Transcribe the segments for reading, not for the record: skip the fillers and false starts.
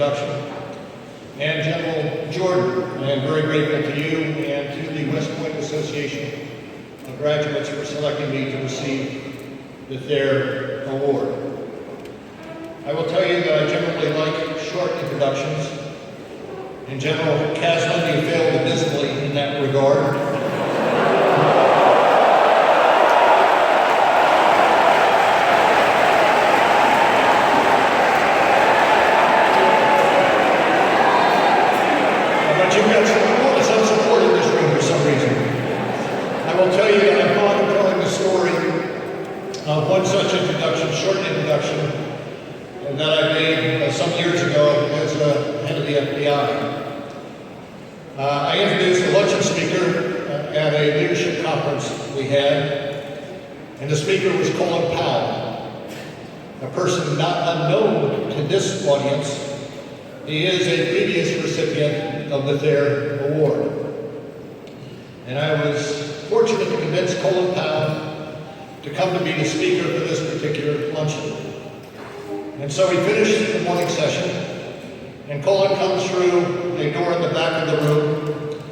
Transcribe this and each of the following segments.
introduction. And General Jordan, I am very grateful to you and to the West Point Association of Graduates for selecting me to receive the Thayer Award. I will tell you that I generally like short introductions. In General Casman, you failed abysmally in that regard. But you've got some support in this room for some reason. I will tell you that I'm fond of telling the story of one such introduction, short introduction, that I made some years ago as head of the FBI. I introduced a luncheon speaker at a leadership conference we had, and the speaker was Colin Powell, a person not unknown to this audience. He is a previous recipient of the Thayer Award. And I was fortunate to convince Colin Powell to come to be the speaker for this particular luncheon. And so we finished the morning session, and Colin comes through a door in the back of the room.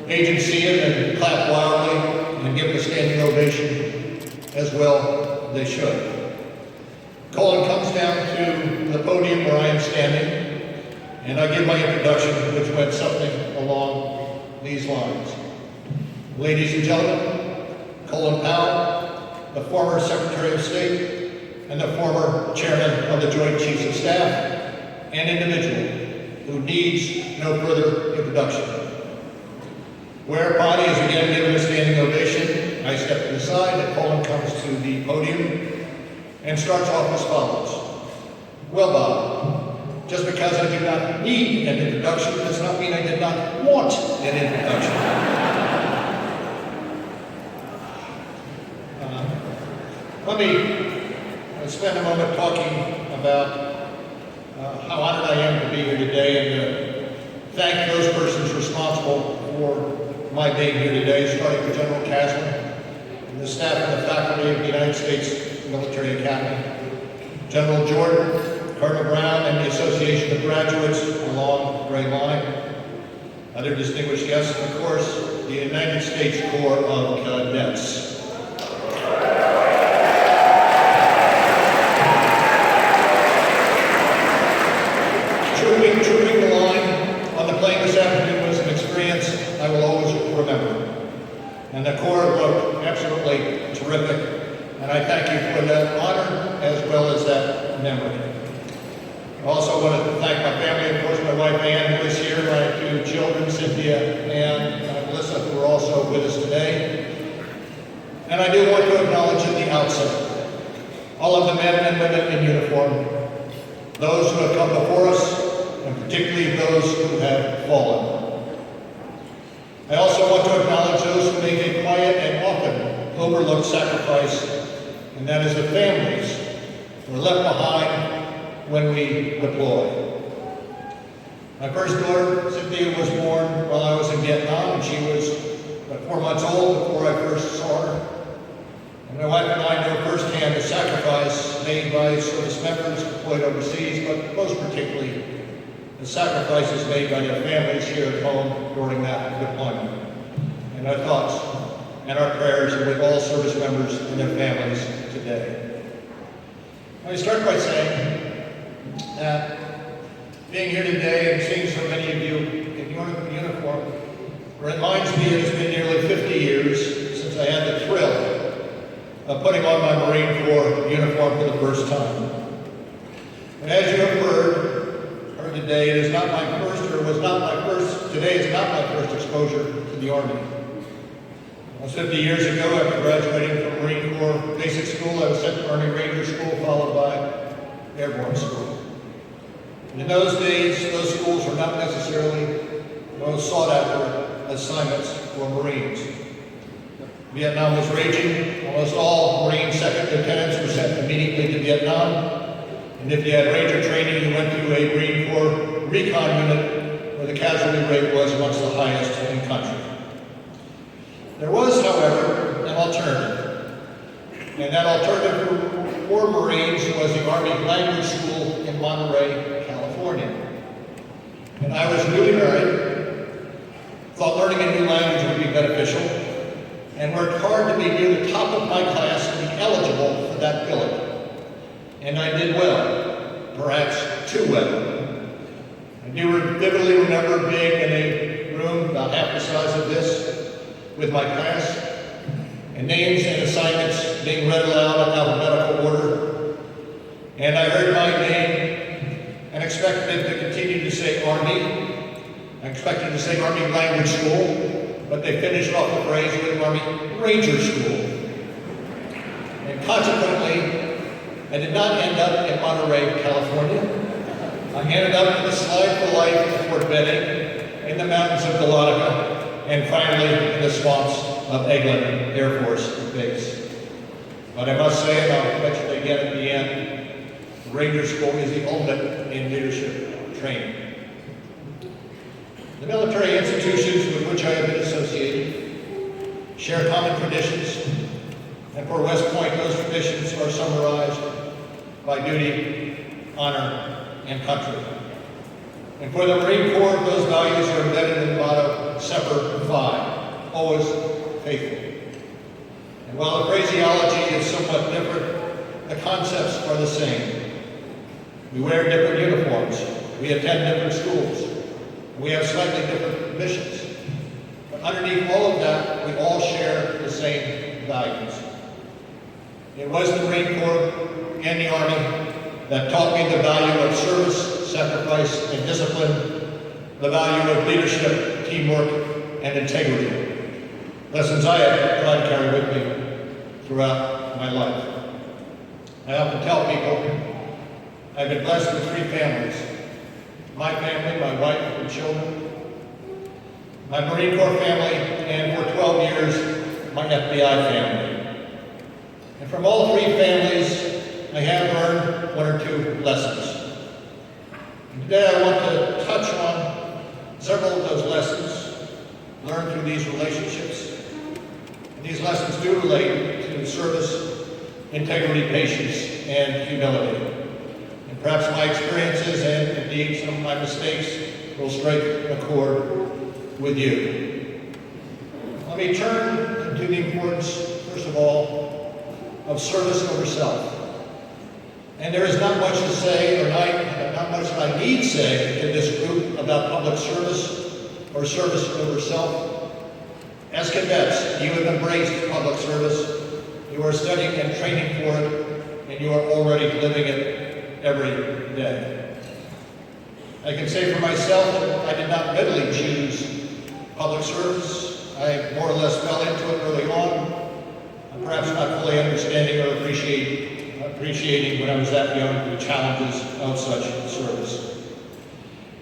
Agents see him and clap wildly and give him a standing ovation, as well they should. Colin comes down to the podium where I am standing, and I give my introduction, which went something along these lines. Ladies and gentlemen, Colin Powell, the former Secretary of State, and the former Chairman of the Joint Chiefs of Staff, an individual who needs no further introduction. Whereupon he is again given a standing ovation, I step to the side and Colin comes to the podium and starts off as follows. Well, Bob, just because I do not need an introduction does not mean I did not want an introduction. Let me spend a moment talking about how honored I am to be here today and to thank those persons responsible for my being here today, starting with General Casman and the staff and the faculty of the United States Military Academy, General Jordan, Colonel Brown, and the Association of Graduates along the Gray Line, other distinguished guests, and of course, the United States Corps of Cadets. Trooping the line on the plane this afternoon was an experience I will always remember. And the Corps looked absolutely terrific, and I thank you for that honor as well as that memory. I also want to thank my family, of course, my wife Ann, who is here, my two children, Cynthia and Melissa, who are also with us today. And I do want to acknowledge at the outset all of the men and women in uniform, those who have come before us, and particularly those who have fallen. I also want to acknowledge those who make a quiet and often overlooked sacrifice, and that is the families who are left behind when we deploy. My first daughter, Cynthia, was born while I was in Vietnam, and she was about 4 months old before I first saw her. And my wife and I know firsthand the sacrifice made by service members deployed overseas, but most particularly the sacrifices made by their families here at home during that deployment. And our thoughts and our prayers are with all service members and their families today. I start by saying that being here today and seeing so many of you in uniform reminds me it has been nearly 50 years since I had the thrill of putting on my Marine Corps uniform for the first time. And as you have heard today, it is not my first, or was not my first, today is not my first exposure to the Army. Almost 50 years ago, after graduating from Marine Corps Basic School, I was sent to Army Ranger School, followed by Airborne School. And in those days, those schools were not necessarily the most sought after assignments for Marines. Vietnam was raging. Almost all Marine second lieutenants were sent immediately to Vietnam. And if you had Ranger training, you went to a Marine Corps recon unit where the casualty rate was amongst the highest in the country. There was, however, an alternative. And that alternative for Marines was the Army Language School in Monterey, California. and I was newly married, thought learning a new language would be beneficial, and worked hard to be near the top of my class to be eligible for that billing. And I did well, perhaps too well. I do vividly remember being in a room about half the size of this with my class, and names and assignments being read aloud in alphabetical order. And I heard my name and expected to continue to say Army. I expected to say Army Language School, but they finished off the phrase with Army Ranger School. And consequently, I did not end up in Monterey, California. I ended up in the Slide for Life of Fort Benning, in the mountains of Galactica, and finally in the swamps of Eglin Air Force Base. But I must say, and I'll mention it again at the end, Ranger School is the ultimate in leadership training. The military institutions with which I have been associated share common traditions, and for West Point, those traditions are summarized by duty, honor, and country. And for the Marine Corps, those values are embedded in the motto, Semper Fi, always faithful. And while the phraseology is somewhat different, the concepts are the same. We wear different uniforms, we attend different schools, we have slightly different missions. But underneath all of that, we all share the same values. It was the Marine Corps and the Army that taught me the value of service, sacrifice, and discipline, the value of leadership, teamwork, and integrity. Lessons I have tried to carry with me throughout my life. I often tell people I've been blessed with 3 families. My family, my wife and children, my Marine Corps family, and for 12 years, my FBI family. And from all 3 families, I have learned 1 or 2 lessons. And today I want to touch on several of those lessons learned through these relationships. And these lessons do relate to service, integrity, patience, and humility. And perhaps my experiences and indeed some of my mistakes will strike a chord with you. Let me turn to the importance, first of all, of service over self. And there is not much to say, or not much that I need say in this group about public service or service over self. As cadets, you have embraced public service. You are studying and training for it, and you are already living it every day. I can say for myself that I did not readily choose public service. I more or less fell into it early on, perhaps not fully understanding or appreciating when I was that young the challenges of such service.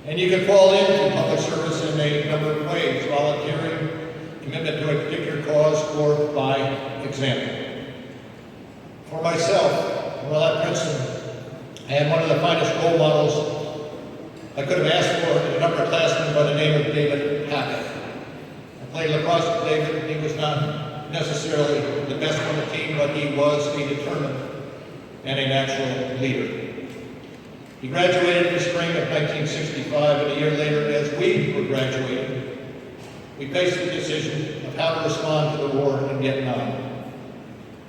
And you can fall into public service in a number of ways: volunteering, commitment to a particular cause, or by example. For myself, while at Princeton, I had one of the finest role models I could have asked for in an upperclassman by the name of David Hackett. I played lacrosse with David. He was not necessarily the best on the team, but he was a determined and a natural leader. He graduated in the spring of 1965, and a year later, as we were graduating, we faced the decision of how to respond to the war in Vietnam.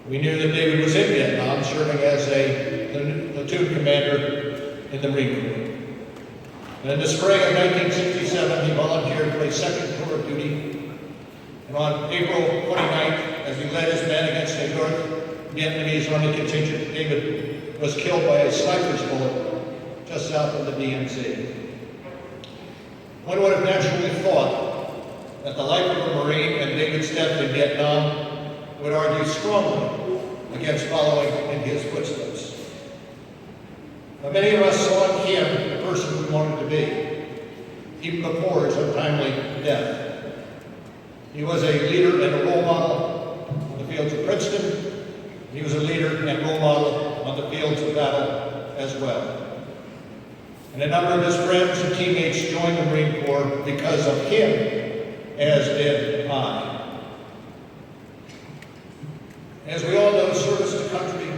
We knew that David was in Vietnam, serving as a platoon commander in the Marine Corps. And in the spring of 1967, he volunteered for a second tour of duty. And on April 29th, as he led his men against a North Vietnamese Army contingent, David was killed by a sniper's bullet just south of the DMZ. One would have naturally thought that the life of a Marine and David's death in Vietnam would argue strongly against following in his footsteps. But many of us saw in him the person we wanted to be, even before his untimely death. He was a leader and a role model on the fields of Princeton. He was a leader and role model on the fields of battle as well. And a number of his friends and teammates joined the Marine Corps because of him, as did I. As we all know, service to country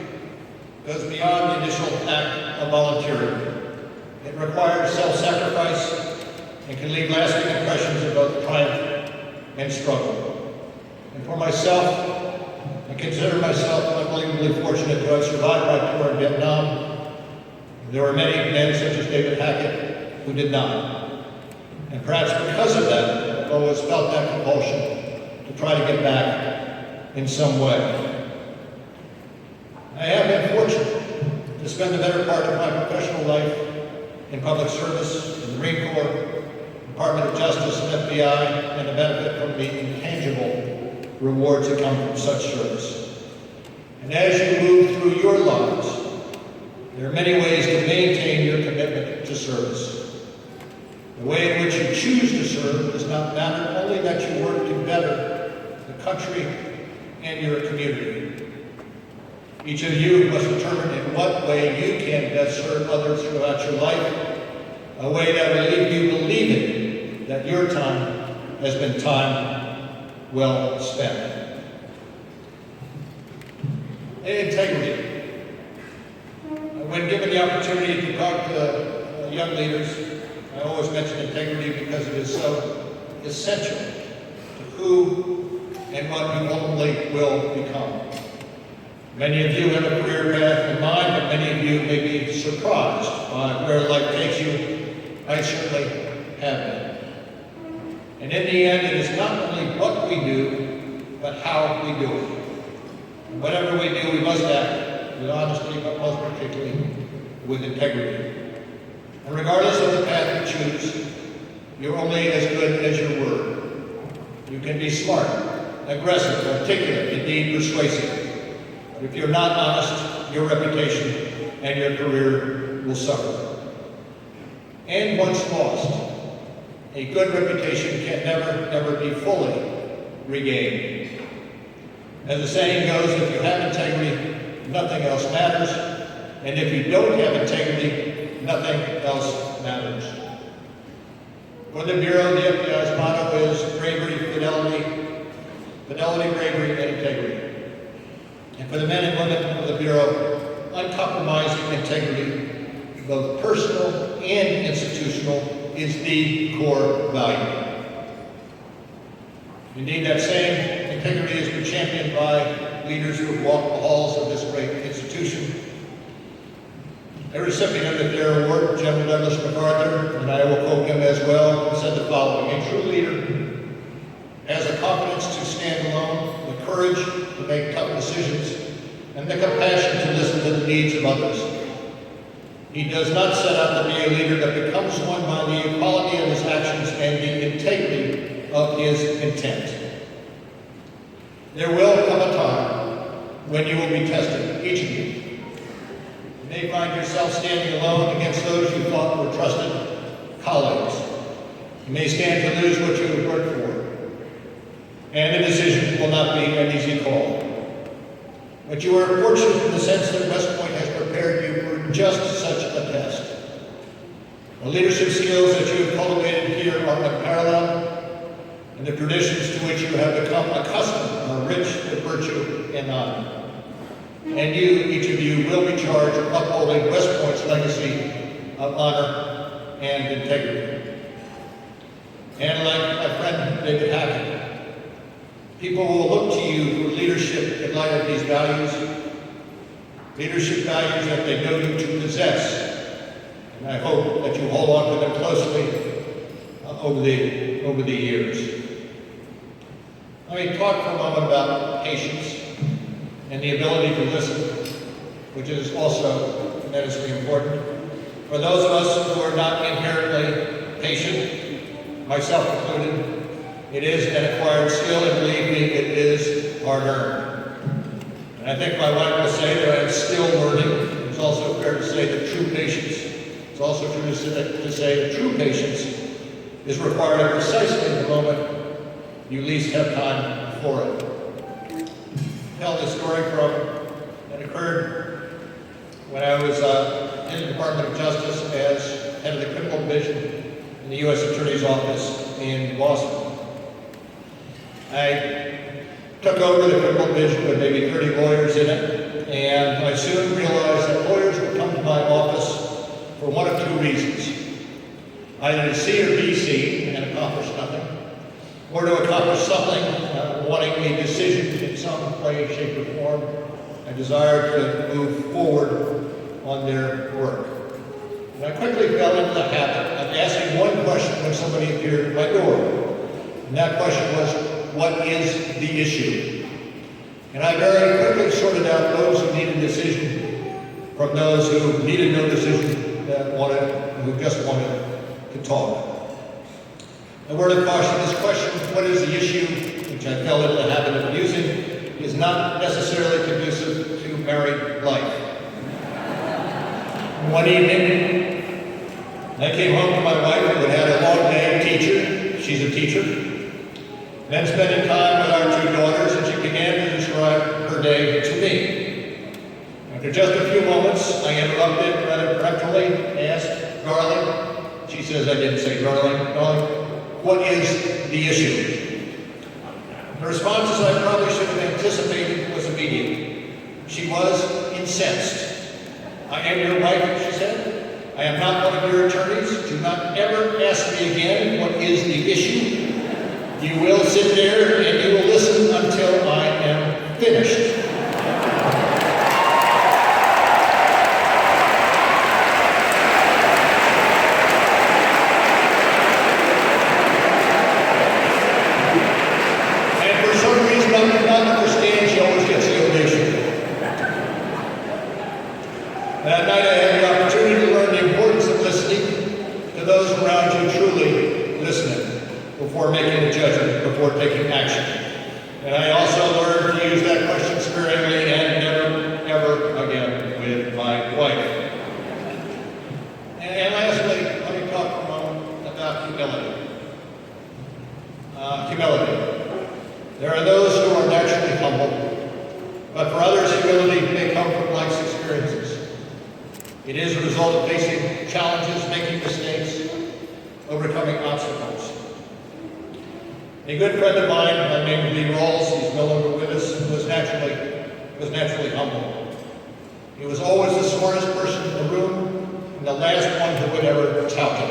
goes beyond the initial act of volunteering. It requires self-sacrifice, and can leave lasting impressions of both triumph and struggle. And for myself, I consider myself unbelievably fortunate to have survived my tour in Vietnam. There were many men such as David Hackett who did not. And perhaps because of that, I've always felt that compulsion to try to get back in some way. I have been fortunate to spend the better part of my professional life in public service, in the Marine Corps, Department of Justice, and FBI, and to benefit from the intangible rewards that come from such service. And as you move through your lives, there are many ways to maintain your commitment to service. The way in which you choose to serve does not matter, only that you work to better the country and your community. Each of you must determine in what way you can best serve others throughout your life, a way that will leave you believing that your time has been time well spent. Integrity. When given the opportunity to talk to young leaders, I always mention integrity because it is so essential to who and what you ultimately will become. Many of you have a career path in mind, but many of you may be surprised by where life takes you. I certainly have been. And in the end, it is not only what we do, but how we do it. And whatever we do, we must act with honesty, but most particularly with integrity. And regardless of the path you choose, you're only as good as your word. You can be smart, aggressive, articulate, indeed persuasive. But if you're not honest, your reputation and your career will suffer. And once lost, a good reputation can never be fully regained. As the saying goes, if you have integrity, nothing else matters. And if you don't have integrity, nothing else matters. For the Bureau, the FBI's motto is bravery, fidelity, bravery, and integrity. And for the men and women of the Bureau, uncompromising integrity, both personal and institutional, is the core value. Indeed, that same integrity has been championed by leaders who have walked the halls of this great institution. A recipient of the Thayer Award, General Douglas MacArthur, and I will quote him as well, said the following: "A true leader has the confidence to stand alone, the courage to make tough decisions, and the compassion to listen to the needs of others. He does not set out to be a leader, but becomes one by the equality of his actions and the integrity of his intent." There will come a time when you will be tested, each of you. You may find yourself standing alone against those you thought were trusted colleagues. You may stand to lose what you have worked for. And the decision will not be an easy call. But you are fortunate in the sense that West Point has prepared you for just such a test. The leadership skills that you have cultivated here are unparalleled, and the traditions to which you have become accustomed are rich with virtue and honor. And you, each of you, will be charged with upholding West Point's legacy of honor and integrity. And like my friend David Hackett, people will look to you for leadership in light of these values, leadership values that they know you to possess. And I hope that you hold on to them closely over the years. Let me talk for a moment about patience and the ability to listen, which is also tremendously important. For those of us who are not inherently patient, myself included, it is an acquired skill, and believe me, it is hard-earned. And I think my wife will say that I'm still learning. It's also fair to say that true patience, it's also true to say that true patience is required at precisely the moment you least have time for it. Tell this story that occurred when I was in the Department of Justice as head of the criminal division in the U.S. Attorney's Office in Boston. I took over the criminal division with maybe 30 lawyers in it, and I soon realized that lawyers would come to my office for one of two reasons. either to C or be seen and accomplish nothing, or to accomplish something, wanting a decision in some way, shape, or form, a desire to move forward on their work. And I quickly fell into the habit of asking one question when somebody appeared at my door. And that question was, what is the issue? And I very quickly sorted out those who needed a decision from those who needed no decision, who just wanted to talk. A word of caution, this question, what is the issue, which I fell into the habit of using, is not necessarily conducive to married life. One evening, I came home to my wife who had had a long day teacher. She's a teacher. Then spending time with our two daughters, and she began to describe her day to me. After just a few moments, I interrupted rather peremptorily, asked, darling, she says I didn't say darling, what is the issue? The response, as I probably should have anticipated, was immediate. She was incensed. I am your wife, she said. I am not one of your attorneys. Do not ever ask me again what is the issue. You will sit there and you will listen until I am finished. And for some reason I did not understand, she always gets the ovation. That night I had the opportunity to learn the importance of listening to those around you, truly listening before making a judgment, before taking action. And I also learned to use that question sparingly and never, ever again with my wife. And lastly, let me talk for a moment about humility. Humility. There are those who are naturally humble, but for others, humility may come from life's experiences. It is a result of facing challenges, making mistakes, overcoming obstacles. A good friend of mine, by the name of Lee Rawls, he's no longer with us, was naturally humble. He was always the smartest person in the room, and the last one who would ever tout him.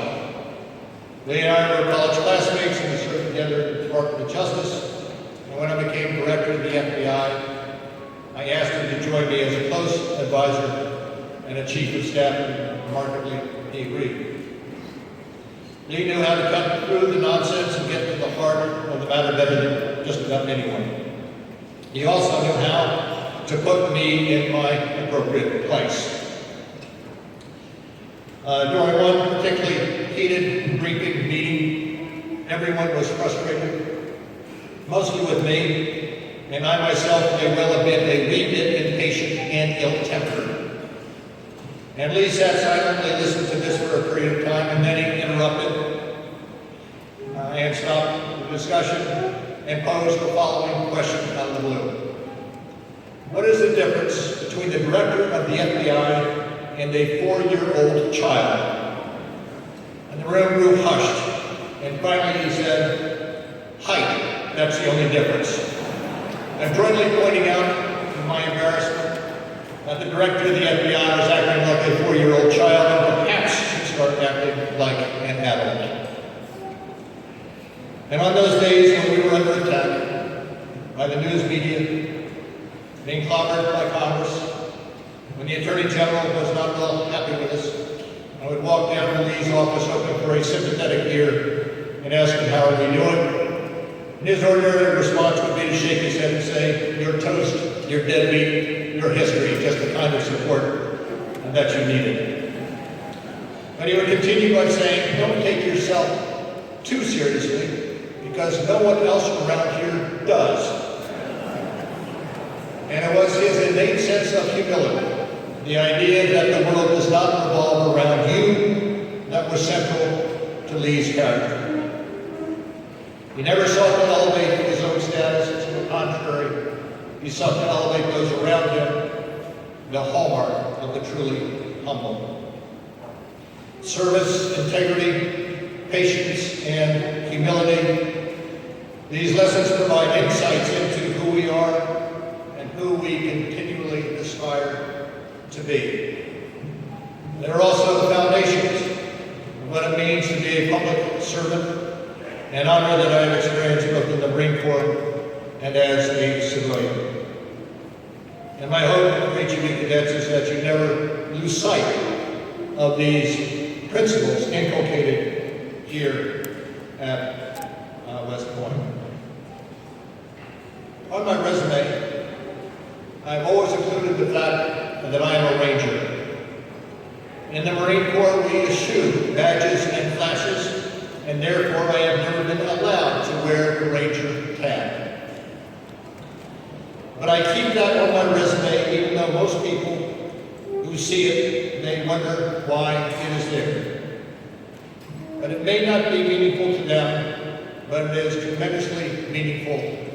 Lee and I were college classmates, and we served together in the Department of Justice. And when I became director of the FBI, I asked him to join me as a close advisor and a chief of staff, and remarkably, he agreed. Lee knew how to cut through the nonsense and get to the heart of the matter better than just about anyone. He also knew how to put me in my appropriate place. During one particularly heated briefing meeting, everyone was frustrated, mostly with me, and I myself may well have been a wee bit impatient and ill-tempered. And Lee sat silently, listened to this for a period of time, and then he interrupted and stopped the discussion and posed the following question out of the blue. What is the difference between the director of the FBI and a 4-year-old child? And the room grew hushed, and finally he said, height, that's the only difference. Adroitly pointing out, to my embarrassment, that the director of the FBI was acting like a 4-year-old child, and perhaps should start acting like an adult. And on those days when we were under attack by the news media, being clobbered by Congress, when the Attorney General was not real happy with us, I would walk down to Lee's office hoping for a sympathetic ear and ask him, how are we doing? And his ordinary response would be to shake his head and say, you're toast, you're deadbeat, your history, just the kind of support that you needed. But he would continue by saying, don't take yourself too seriously, because no one else around here does. And it was his innate sense of humility, the idea that the world does not revolve around you, that was central to Lee's character. He never sought to elevate his own status, to the contrary, he sought to elevate those around him, the hallmark of the truly humble. Service, integrity, patience, and humility. These lessons provide insights into who we are and who we continually aspire to be. They're also the foundations of what it means to be a servant, an honor that I have experienced both in the Marine Corps and as a civilian. And my hope for each of you cadets is that you never lose sight of these principles inculcated here at West Point. On my resume, I've always included the fact that I am a Ranger. In the Marine Corps, we eschew badges and flashes, and therefore I have never been allowed to wear the Ranger tag. But I keep that on my resume, even though most people who see it may wonder why it is there. But it may not be meaningful to them, but it is tremendously meaningful